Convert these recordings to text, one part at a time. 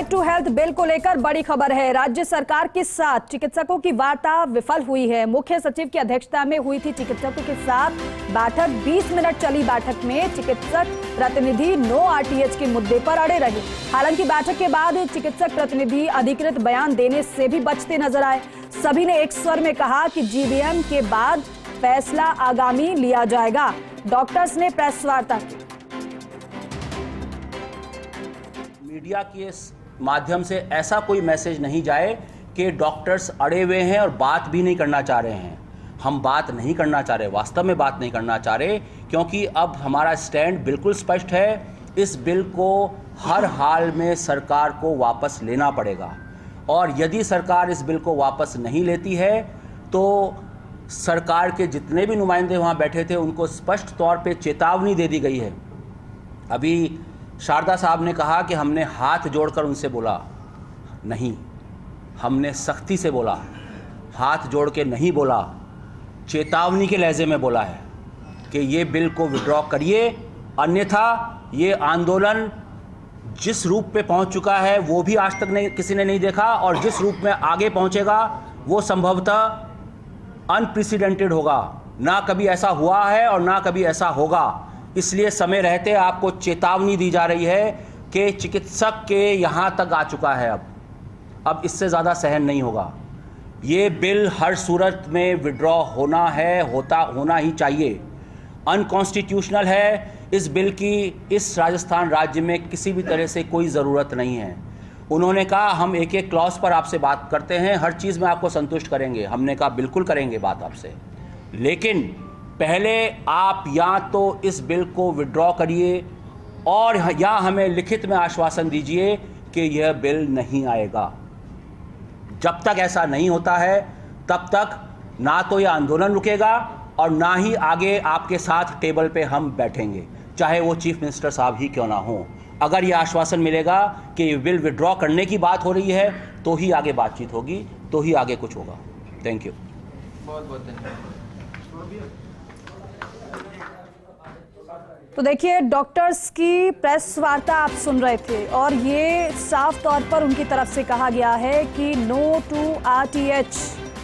Right to health bill को लेकर बड़ी खबर है। राज्य सरकार के साथ चिकित्सकों की वार्ता विफल हुई है। मुख्य सचिव की अध्यक्षता में हुई थी चिकित्सकों के साथ बैठक। 20 मिनट चली बैठक में चिकित्सक प्रतिनिधि नो आरटीएच के मुद्दे पर अड़े रहे। हालांकि बैठक के बाद चिकित्सक प्रतिनिधि अधिकृत बयान देने से भी बचते नजर आए। सभी ने एक स्वर में कहा कि जीबीएम के बाद फैसला आगामी लिया जाएगा। डॉक्टर्स ने प्रेस वार्ता की। मीडिया के इस माध्यम से ऐसा कोई मैसेज नहीं जाए कि डॉक्टर्स अड़े हुए हैं और बात भी नहीं करना चाह रहे हैं। हम बात नहीं करना चाह रहे, वास्तव में बात नहीं करना चाह रहे, क्योंकि अब हमारा स्टैंड बिल्कुल स्पष्ट है। इस बिल को हर हाल में सरकार को वापस लेना पड़ेगा और यदि सरकार इस बिल को वापस नहीं लेती है तो सरकार के जितने भी नुमाइंदे वहाँ बैठे थे उनको स्पष्ट तौर पे चेतावनी दे दी गई है। अभी शारदा साहब ने कहा कि हमने हाथ जोड़कर उनसे बोला, नहीं, हमने सख्ती से बोला, हाथ जोड़ के नहीं बोला, चेतावनी के लहजे में बोला है कि ये बिल को विड्रॉ करिए, अन्यथा ये आंदोलन जिस रूप पे पहुंच चुका है वो भी आज तक नहीं किसी ने नहीं देखा और जिस रूप में आगे पहुंचेगा वो संभवतः अनप्रेसिडेंटेड होगा। ना कभी ऐसा हुआ है और ना कभी ऐसा होगा। इसलिए समय रहते आपको चेतावनी दी जा रही है कि चिकित्सक के यहाँ तक आ चुका है। अब इससे ज़्यादा सहन नहीं होगा। ये बिल हर सूरत में विड्रॉ होना है, होना ही चाहिए। अनकॉन्स्टिट्यूशनल है। इस बिल की इस राजस्थान राज्य में किसी भी तरह से कोई ज़रूरत नहीं है। उन्होंने कहा हम एक एक क्लॉज पर आपसे बात करते हैं, हर चीज़ में आपको संतुष्ट करेंगे। हमने कहा बिल्कुल करेंगे बात आपसे, लेकिन पहले आप या तो इस बिल को विड्रॉ करिए और या हमें लिखित में आश्वासन दीजिए कि यह बिल नहीं आएगा। जब तक ऐसा नहीं होता है तब तक ना तो यह आंदोलन रुकेगा और ना ही आगे आपके साथ टेबल पे हम बैठेंगे, चाहे वो चीफ मिनिस्टर साहब ही क्यों ना हो। अगर यह आश्वासन मिलेगा कि ये बिल विड्रॉ करने की बात हो रही है तो ही आगे बातचीत होगी, तो ही आगे कुछ होगा। Thank you. बहुत बहुत धन्यवाद। तो देखिए, डॉक्टर्स की प्रेस वार्ता आप सुन रहे थे और ये साफ तौर पर उनकी तरफ से कहा गया है कि नो टू आरटीएच,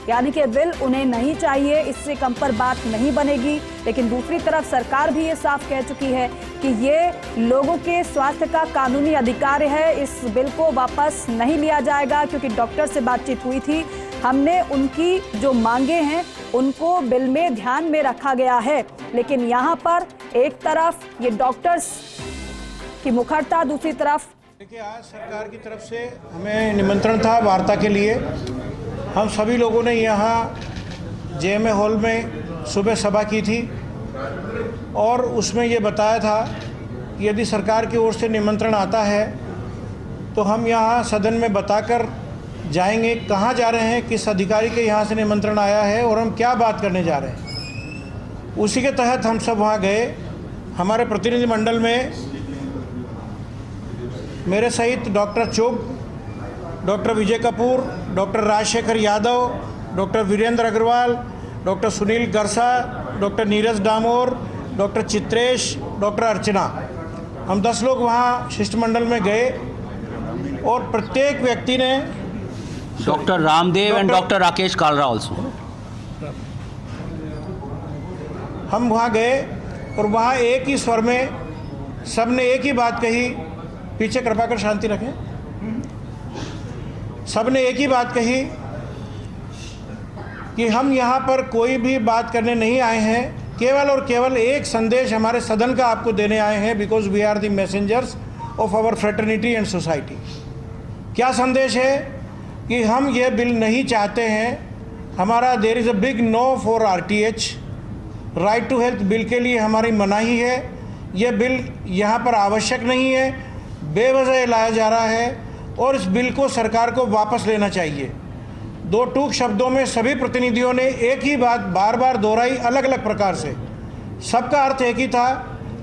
यानी कि बिल उन्हें नहीं चाहिए, इससे कम पर बात नहीं बनेगी। लेकिन दूसरी तरफ सरकार भी ये साफ कह चुकी है कि ये लोगों के स्वास्थ्य का कानूनी अधिकार है, इस बिल को वापस नहीं लिया जाएगा। क्योंकि डॉक्टर से बातचीत हुई थी, हमने उनकी जो मांगे हैं उनको बिल में ध्यान में रखा गया है। लेकिन यहाँ पर एक तरफ ये डॉक्टर्स की मुखरता, दूसरी तरफ देखिए, आज सरकार की तरफ से हमें निमंत्रण था वार्ता के लिए। हम सभी लोगों ने यहाँ जेएमए हॉल में सुबह सभा की थी और उसमें ये बताया था कि यदि सरकार की ओर से निमंत्रण आता है तो हम यहाँ सदन में बताकर जाएंगे कहाँ जा रहे हैं, किस अधिकारी के यहाँ से निमंत्रण आया है और हम क्या बात करने जा रहे हैं। उसी के तहत हम सब वहाँ गए। हमारे प्रतिनिधिमंडल में मेरे सहित doctor Chug, doctor Vijay Kapoor, doctor Rajshekhar Yadav, doctor Virendra Agarwal, doctor Sunil Garsa, doctor Neeraj Damor, doctor Chitresh, doctor Archana, हम 10 लोग वहाँ शिष्टमंडल में गए और प्रत्येक व्यक्ति ने doctor Ramdev and doctor Rakesh Kalra also, हम वहाँ गए और वहाँ एक ही स्वर में सब ने एक ही बात कही। पीछे कृपा कर शांति रखें। सब ने एक ही बात कही कि हम यहाँ पर कोई भी बात करने नहीं आए हैं, केवल और केवल एक संदेश हमारे सदन का आपको देने आए हैं, because we are the messengers of our fraternity and society. क्या संदेश है कि हम ये बिल नहीं चाहते हैं। हमारा there is a big no for RTH. Right to health bill के लिए हमारी मनाही है। ये बिल यहाँ पर आवश्यक नहीं है, बेवजह लाया जा रहा है और इस बिल को सरकार को वापस लेना चाहिए। दो टूक शब्दों में सभी प्रतिनिधियों ने एक ही बात बार बार दोहराई, अलग अलग प्रकार से। सबका अर्थ एक ही था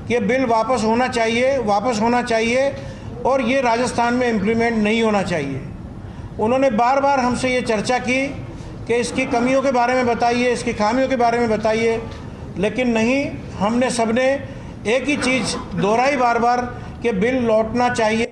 कि बिल वापस होना चाहिए, वापस होना चाहिए और ये राजस्थान में इम्प्लीमेंट नहीं होना चाहिए। उन्होंने बार बार हमसे ये चर्चा की कि इसकी कमियों के बारे में बताइए, इसकी खामियों के बारे में बताइए, लेकिन नहीं, हमने सबने एक ही चीज़ दोहराई बार बार कि बिल लौटना चाहिए।